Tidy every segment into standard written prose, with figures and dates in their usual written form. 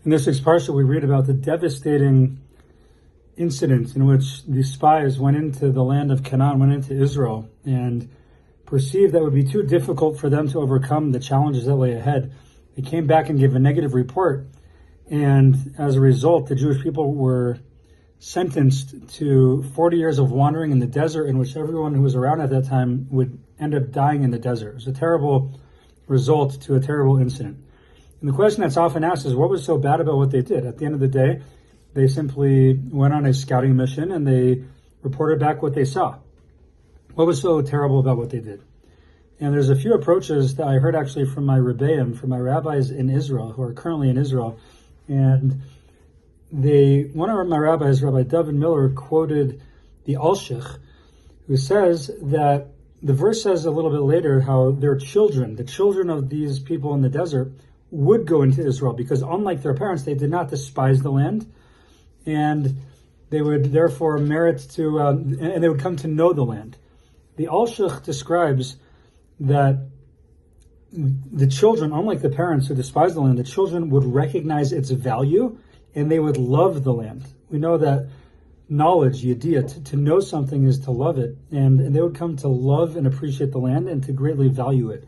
In this week's Parsha, we read about the devastating incident in which the spies went into the land of Canaan, went into Israel, and perceived that it would be too difficult for them to overcome the challenges that lay ahead. They came back and gave a negative report, and as a result, the Jewish people were sentenced to 40 years of wandering in the desert, in which everyone who was around at that time would end up dying in the desert. It was a terrible result to a terrible incident. And the question that's often asked is, what was so bad about what they did? At the end of the day, they simply went on a scouting mission and they reported back what they saw. What was so terrible about what they did? And there's a few approaches that I heard actually from my Rabbi, from my rabbis in Israel, who are currently in Israel. And one of my rabbis, Rabbi David Miller, quoted the Alshich, who says that the verse says a little bit later how their children, the children of these people in the desert, would go into Israel because unlike their parents, they did not despise the land, and they would therefore merit to, and they would come to know the land. The Alshich describes that the children, unlike the parents who despise the land, the children would recognize its value and they would love the land. We know that knowledge, yediyah, to know something is to love it, and they would come to love and appreciate the land and to greatly value it.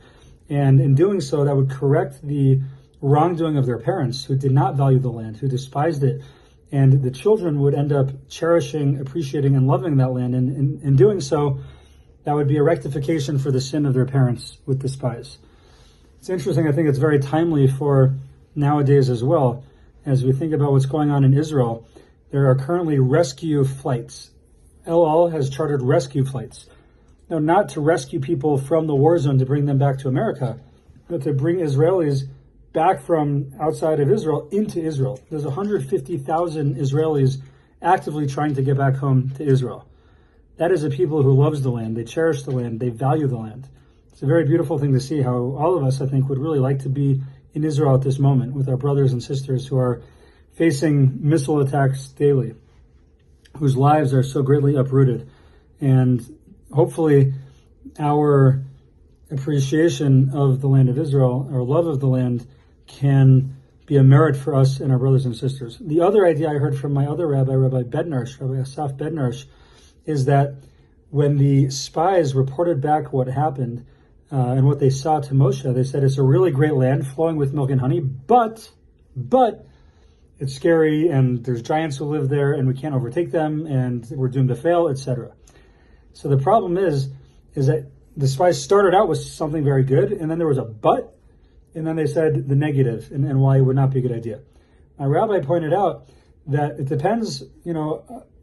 And in doing so, that would correct the wrongdoing of their parents who did not value the land, who despised it. And the children would end up cherishing, appreciating, and loving that land. And in doing so, that would be a rectification for the sin of their parents with the spies. It's interesting. I think it's very timely for nowadays as well. As we think about what's going on in Israel, there are currently rescue flights. El Al has chartered rescue flights. Now, not to rescue people from the war zone to bring them back to America, but to bring Israelis back from outside of Israel into Israel. There's 150,000 Israelis actively trying to get back home to Israel. That is a people who loves the land. They cherish the land. They value the land. It's a very beautiful thing to see how all of us, I think, would really like to be in Israel at this moment with our brothers and sisters who are facing missile attacks daily, whose lives are so greatly uprooted. And hopefully our appreciation of the land of Israel, our love of the land, can be a merit for us and our brothers and sisters. The other idea I heard from my other rabbi, Rabbi Bednarsh, Rabbi Asaf Bednarsh, is that when the spies reported back what happened and what they saw to Moshe, they said it's a really great land flowing with milk and honey, but it's scary and there's giants who live there and we can't overtake them and we're doomed to fail, etc. So the problem is that the spies started out with something very good, and then there was a but, and then they said the negative and why it would not be a good idea. My rabbi pointed out that it depends,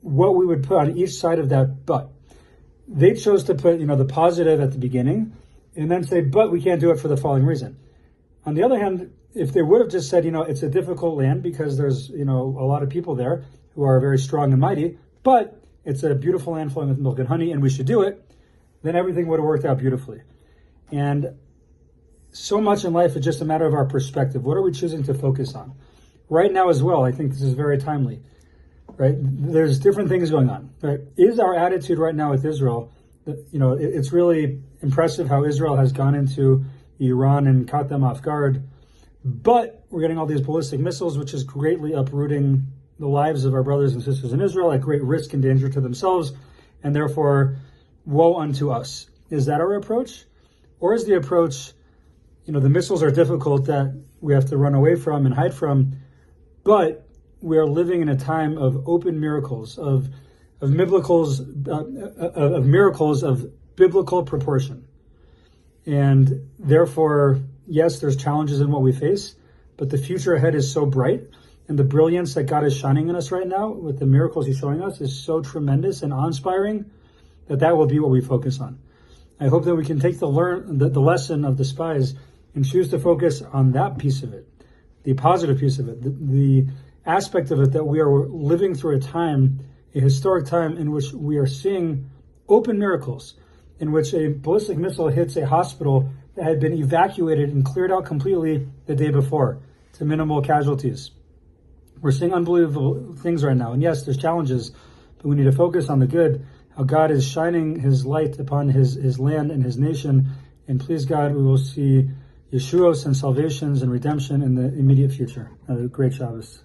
what we would put on each side of that but. They chose to put, the positive at the beginning, and then say, but we can't do it for the following reason. On the other hand, if they would have just said, it's a difficult land because there's, a lot of people there who are very strong and mighty, but it's a beautiful land flowing with milk and honey, and we should do it, then everything would have worked out beautifully. And so much in life is just a matter of our perspective. What are we choosing to focus on? Right now as well, I think this is very timely, right? There's different things going on, right? Is our attitude right now with Israel, it's really impressive how Israel has gone into Iran and caught them off guard, but we're getting all these ballistic missiles, which is greatly uprooting the lives of our brothers and sisters in Israel at great risk and danger to themselves, and therefore, woe unto us. Is that our approach? Or is the approach, the missiles are difficult that we have to run away from and hide from, but we are living in a time of open miracles, of miracles of biblical proportion. And therefore, yes, there's challenges in what we face, but the future ahead is so bright, and the brilliance that God is shining in us right now with the miracles he's showing us is so tremendous and awe-inspiring that will be what we focus on. I hope that we can take the lesson of the spies and choose to focus on that piece of it, the positive piece of it, the aspect of it that we are living through a historic time in which we are seeing open miracles, in which a ballistic missile hits a hospital that had been evacuated and cleared out completely the day before to minimal casualties. We're seeing unbelievable things right now. And yes, there's challenges, but we need to focus on the good, how God is shining his light upon his land and his nation. And please God, we will see Yeshuos and salvations and redemption in the immediate future. Have a great Shabbos.